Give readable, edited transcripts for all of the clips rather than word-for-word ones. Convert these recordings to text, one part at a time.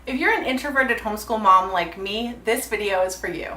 If you're an introverted homeschool mom like me, this video is for you.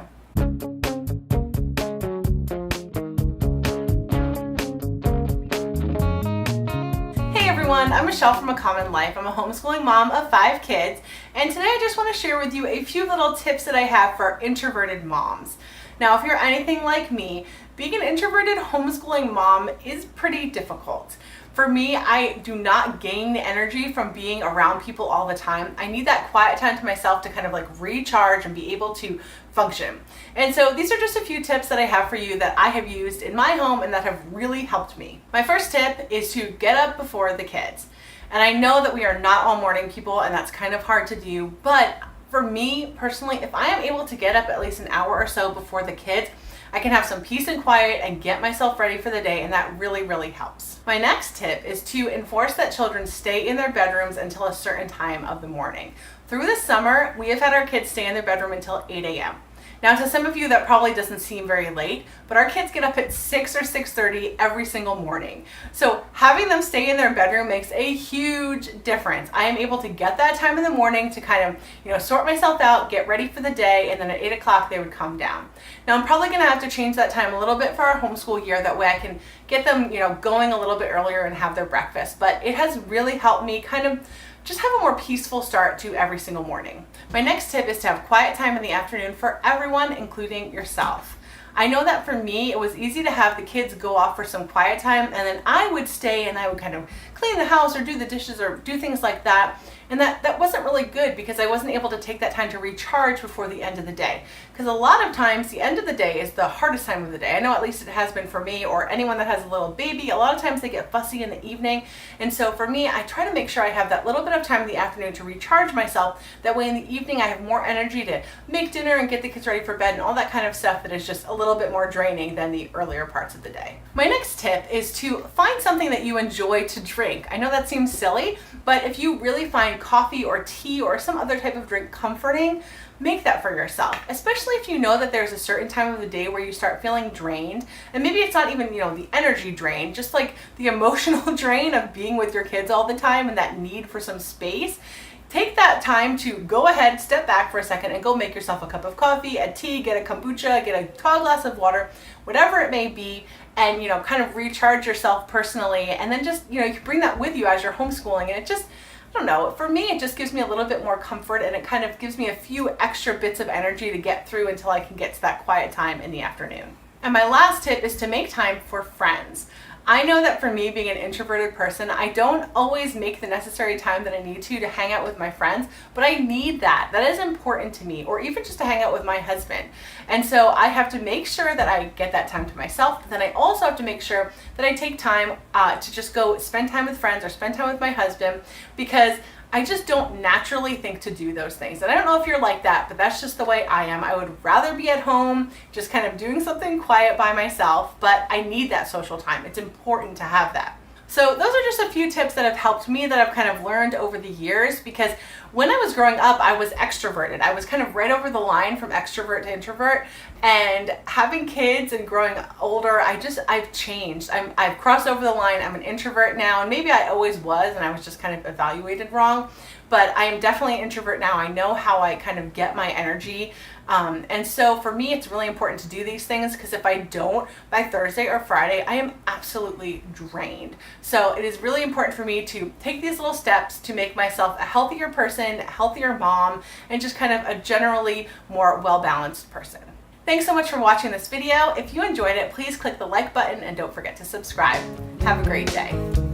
Hey everyone, I'm Michelle from A Common Life. I'm a homeschooling mom of 5 kids, and today I just want to share with you a few little tips that I have for introverted moms. Now, if you're anything like me, being an introverted homeschooling mom is pretty difficult. For me, I do not gain energy from being around people all the time. I need that quiet time to myself to kind of like recharge and be able to function. And so these are just a few tips that I have for you that I have used in my home and that have really helped me. My first tip is to get up before the kids. And I know that we are not all morning people and that's kind of hard to do, but for me personally, if I am able to get up at least an hour or so before the kids, I can have some peace and quiet and get myself ready for the day, and that really, really helps. My next tip is to enforce that children stay in their bedrooms until a certain time of the morning. Through the summer, we have had our kids stay in their bedroom until 8 a.m. Now, to some of you, that probably doesn't seem very late, but our kids get up at 6 or 6:30 every single morning. So having them stay in their bedroom makes a huge difference. I am able to get that time in the morning to kind of, sort myself out, get ready for the day, and then at 8 o'clock they would come down. Now, I'm probably going to have to change that time a little bit for our homeschool year. That way I can get them, going a little bit earlier and have their breakfast. But it has really helped me kind of just have a more peaceful start to every single morning. My next tip is to have quiet time in the afternoon for everyone, including yourself. I know that for me, it was easy to have the kids go off for some quiet time, and then I would stay and I would kind of clean the house or do the dishes or do things like that. And that wasn't really good because I wasn't able to take that time to recharge before the end of the day. Because a lot of times the end of the day is the hardest time of the day. I know at least it has been for me or anyone that has a little baby. A lot of times they get fussy in the evening. And so for me, I try to make sure I have that little bit of time in the afternoon to recharge myself. That way in the evening I have more energy to make dinner and get the kids ready for bed and all that kind of stuff that is just a little bit more draining than the earlier parts of the day. My next tip is to find something that you enjoy to drink. I know that seems silly, but if you really find coffee or tea or some other type of drink comforting, make that for yourself, especially if you know that there's a certain time of the day where you start feeling drained. And maybe it's not even, the energy drain, just like the emotional drain of being with your kids all the time and that need for some space. Take that time to go ahead, step back for a second and go make yourself a cup of coffee, a tea, get a kombucha, get a tall glass of water, whatever it may be, and kind of recharge yourself personally. And then just, you can bring that with you as you're homeschooling, and it just, I don't know, for me, it just gives me a little bit more comfort, and it kind of gives me a few extra bits of energy to get through until I can get to that quiet time in the afternoon. And my last tip is to make time for friends. I know that for me, being an introverted person, I don't always make the necessary time that I need to hang out with my friends, but I need that. That is important to me, or even just to hang out with my husband. And so I have to make sure that I get that time to myself, but then I also have to make sure that I take time to just go spend time with friends or spend time with my husband, because I just don't naturally think to do those things. And I don't know if you're like that, but that's just the way I am. I would rather be at home, just kind of doing something quiet by myself, but I need that social time. It's important to have that. So those are just a few tips that have helped me, that I've kind of learned over the years, because when I was growing up, I was extroverted. I was kind of right over the line from extrovert to introvert, and having kids and growing older, I've changed. I've crossed over the line. I'm an introvert now, and maybe I always was, and I was just kind of evaluated wrong, but I am definitely an introvert now. I know how I kind of get my energy. And so for me, it's really important to do these things, because if I don't, by Thursday or Friday, I am absolutely drained. So it is really important for me to take these little steps to make myself a healthier person, a healthier mom, and just kind of a generally more well-balanced person. Thanks so much for watching this video. If you enjoyed it, please click the like button and don't forget to subscribe. Have a great day.